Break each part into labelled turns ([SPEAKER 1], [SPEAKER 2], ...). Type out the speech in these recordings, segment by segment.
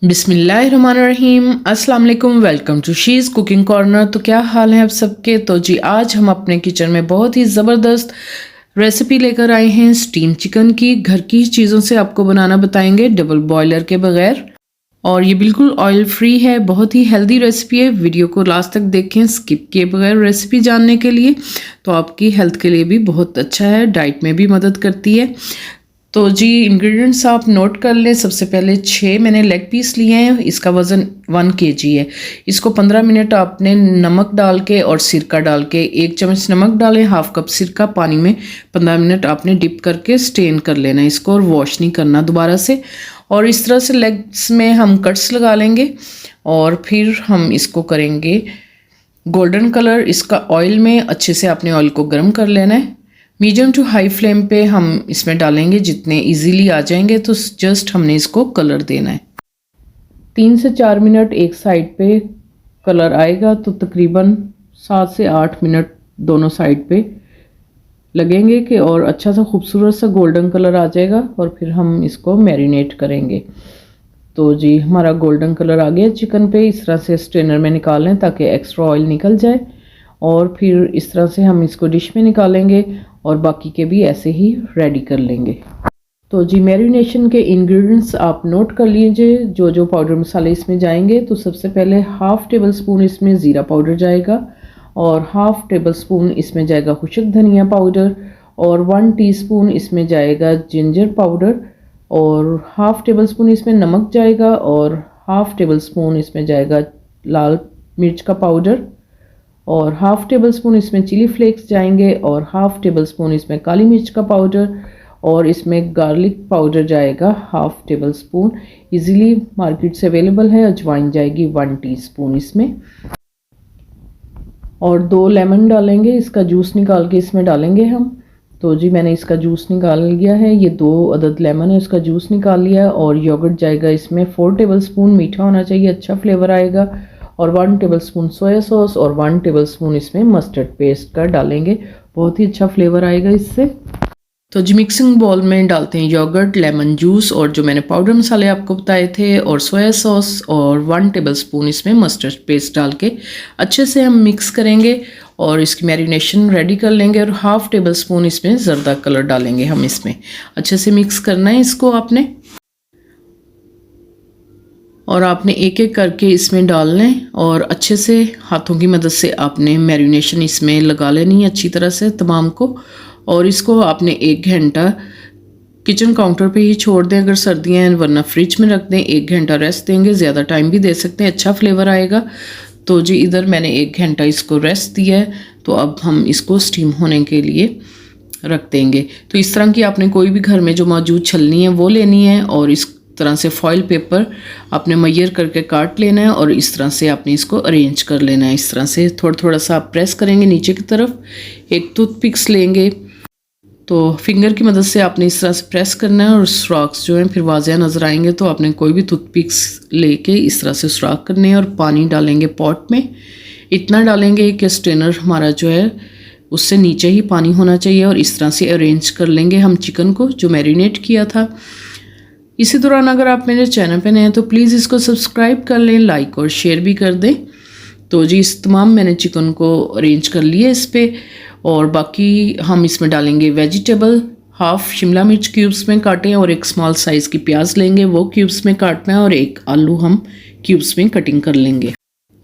[SPEAKER 1] बिस्मिल्लाहिर्रहमानिर्रहीम, अस्सलाम वालेकुम। Welcome to she's cooking corner. तो क्या हाल है आप सबके। तो जी आज हम अपने किचन में बहुत ही ज़बरदस्त रेसिपी लेकर आए हैं स्टीम चिकन की। घर की चीज़ों से आपको बनाना बताएंगे डबल बॉयलर के बगैर, और ये बिल्कुल ऑयल फ्री है। बहुत ही हेल्दी रेसिपी है। वीडियो को लास्ट तक देखें स्किप किए बगैर रेसिपी जानने के लिए। तो आपकी हेल्थ के लिए भी बहुत अच्छा है, डाइट में भी मदद करती है। तो जी इंग्रेडिएंट्स आप नोट कर लें। सबसे पहले 6 मैंने लेग पीस लिए हैं। इसका वज़न 1 kg है। इसको 15 मिनट आपने नमक डाल के और सिरका डाल के, 1 चम्मच नमक डालें, हाफ कप सिरका पानी में 15 मिनट आपने डिप करके स्टेन कर लेना है इसको, और वॉश नहीं करना दोबारा से। और इस तरह से लेग्स में हम कट्स लगा लेंगे और फिर हम इसको करेंगे गोल्डन कलर। इसका ऑयल में अच्छे से आपने ऑयल को गर्म कर लेना है। मीडियम टू हाई फ्लेम पे हम इसमें डालेंगे। जितने इजीली आ जाएंगे तो जस्ट हमने इसको कलर देना है। 3 से 4 मिनट एक साइड पे कलर आएगा तो तकरीबन 7 से 8 मिनट दोनों साइड पे लगेंगे कि और अच्छा सा खूबसूरत सा गोल्डन कलर आ जाएगा। और फिर हम इसको मैरिनेट करेंगे। तो जी हमारा गोल्डन कलर आ गया चिकन पे। इस तरह से स्ट्रेनर में निकाल लें ताकि एक्स्ट्रा ऑयल निकल जाए। और फिर इस तरह से हम इसको डिश में निकालेंगे और बाकी के भी ऐसे ही रेडी कर लेंगे। तो जी मैरिनेशन के इंग्रेडिएंट्स आप नोट कर लीजिए जो जो पाउडर मसाले इसमें जाएंगे। तो सबसे पहले हाफ़ टेबल स्पून इसमें ज़ीरा पाउडर जाएगा, और हाफ़ टेबल स्पून इसमें जाएगा खुशक धनिया पाउडर, और 1 टीस्पून इसमें जाएगा जिंजर पाउडर, और हाफ़ टेबल स्पून इसमें नमक जाएगा, और हाफ़ टेबल स्पून इसमें जाएगा लाल मिर्च का पाउडर, और हाफ़ टेबल स्पून इसमें चिली फ्लेक्स जाएंगे, और हाफ़ टेबल स्पून इसमें काली मिर्च का पाउडर, और इसमें गार्लिक पाउडर जाएगा half table spoon. Easily market से अवेलेबल है। अजवाइन जाएगी 1 टीस्पून इसमें, और 2 लेमन डालेंगे। इसका जूस निकाल के इसमें डालेंगे हम। तो जी मैंने इसका जूस निकाल लिया है। ये 2 अदद लेमन है, इसका जूस निकाल लिया है। और योगर्ट जाएगा इसमें 4 टेबल स्पून। मीठा होना चाहिए, अच्छा फ्लेवर आएगा। और 1 टेबल स्पून सोया सॉस, और 1 टेबल स्पून इसमें मस्टर्ड पेस्ट का डालेंगे। बहुत ही अच्छा फ्लेवर आएगा इससे। तो जी मिक्सिंग बाउल में डालते हैं योगर्ट, लेमन जूस, और जो मैंने पाउडर मसाले आपको बताए थे, और सोया सॉस, और 1 टेबल स्पून इसमें मस्टर्ड पेस्ट डाल के अच्छे से हम मिक्स करेंगे और इसकी मैरिनेशन रेडी कर लेंगे। और हाफ़ टेबल स्पून इसमें ज़र्दा कलर डालेंगे हम इसमें। अच्छे से मिक्स करना है इसको आपने, और आपने एक एक करके इसमें डालना है। और अच्छे से हाथों की मदद से आपने मैरिनेशन इसमें लगा लेनी है अच्छी तरह से तमाम को। और इसको आपने 1 घंटा किचन काउंटर पे ही छोड़ दें अगर सर्दियाँ हैं, वरना फ्रिज में रख दें। 1 घंटा रेस्ट देंगे, ज़्यादा टाइम भी दे सकते हैं, अच्छा फ्लेवर आएगा। तो जी इधर मैंने 1 घंटा इसको रेस्ट दिया है। तो अब हम इसको स्टीम होने के लिए रख देंगे। तो इस तरह की आपने कोई भी घर में जो मौजूद छलनी है वो लेनी है, और इस तरह से फॉइल पेपर आपने मैयर करके काट लेना है, और इस तरह से आपने इसको अरेंज कर लेना है। इस तरह से थोड़ा थोड़ा सा आप प्रेस करेंगे नीचे की तरफ। एक टूथपिक्स लेंगे, तो फिंगर की मदद से आपने इस तरह से प्रेस करना है, और सुराख्स जो हैं फिर वाज़ेह नज़र आएंगे। तो आपने कोई भी टूथपिक्स लेके इस तरह से सुराख करने हैं। और पानी डालेंगे पॉट में, इतना डालेंगे कि स्ट्रेनर हमारा जो है उससे नीचे ही पानी होना चाहिए। और इस तरह से अरेंज कर लेंगे हम चिकन को जो मैरिनेट किया था। इसी दौरान अगर आप मेरे चैनल पे नए हैं तो प्लीज़ इसको सब्सक्राइब कर लें, लाइक और शेयर भी कर दें। तो जी इस तमाम मैंने चिकन को अरेंज कर लिया इस पर। और बाकी हम इसमें डालेंगे वेजिटेबल। हाफ़ शिमला मिर्च क्यूब्स में काटें, और 1 स्मॉल साइज़ की प्याज लेंगे, वो क्यूब्स में काटना है, और 1 आलू हम क्यूब्स में कटिंग कर लेंगे।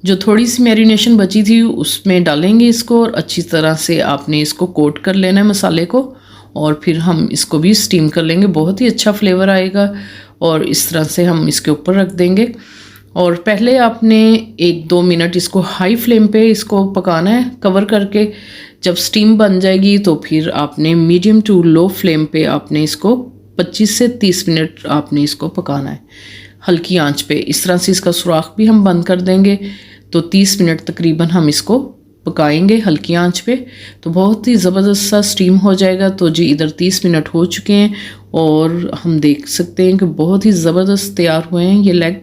[SPEAKER 1] जो थोड़ी सी मैरिनेशन बची थी उसमें डालेंगे इसको, और अच्छी तरह से आपने इसको कोट कर लेना है मसाले को। और फिर हम इसको भी स्टीम कर लेंगे, बहुत ही अच्छा फ्लेवर आएगा। और इस तरह से हम इसके ऊपर रख देंगे। और पहले आपने 1-2 मिनट इसको हाई फ्लेम पे इसको पकाना है कवर करके। जब स्टीम बन जाएगी तो फिर आपने मीडियम टू लो फ्लेम पे आपने इसको 25 से 30 मिनट आपने इसको पकाना है हल्की आंच पे। इस तरह से इसका सुराख भी हम बंद कर देंगे। तो 30 मिनट तकरीबन हम इसको पकाएंगे हल्की आंच पे। तो बहुत ही ज़बरदस्त सा स्टीम हो जाएगा। तो जी इधर 30 मिनट हो चुके हैं, और हम देख सकते हैं कि बहुत ही ज़बरदस्त तैयार हुए हैं ये लेग।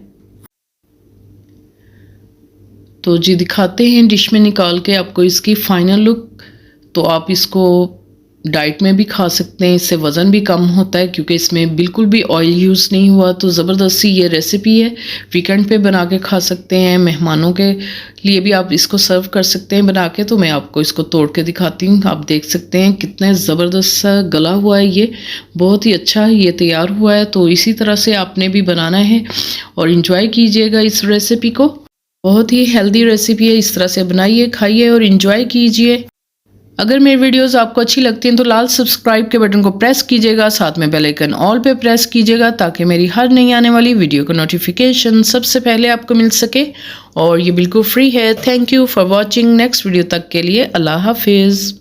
[SPEAKER 1] तो जी दिखाते हैं डिश में निकाल के आपको इसकी फ़ाइनल लुक। तो आप इसको डाइट में भी खा सकते हैं, इससे वज़न भी कम होता है क्योंकि इसमें बिल्कुल भी ऑयल यूज़ नहीं हुआ। तो ज़बरदस्ती ये रेसिपी है, वीकेंड पे बना के खा सकते हैं, मेहमानों के लिए भी आप इसको सर्व कर सकते हैं बना के। तो मैं आपको इसको तोड़ के दिखाती हूँ। आप देख सकते हैं कितने ज़बरदस्त सा गला हुआ है, ये बहुत ही अच्छा ये तैयार हुआ है। तो इसी तरह से आपने भी बनाना है और इन्जॉय कीजिएगा इस रेसिपी को। बहुत ही हेल्दी रेसिपी है, इस तरह से बनाइए, खाइए और इन्जॉय कीजिए। अगर मेरी वीडियोस आपको अच्छी लगती हैं तो लाल सब्सक्राइब के बटन को प्रेस कीजिएगा, साथ में बेल आइकन ऑल पे प्रेस कीजिएगा ताकि मेरी हर नई आने वाली वीडियो का नोटिफिकेशन सबसे पहले आपको मिल सके। और ये बिल्कुल फ्री है। Thank you for watching. Next video तक के लिए अल्लाह हाफिज़।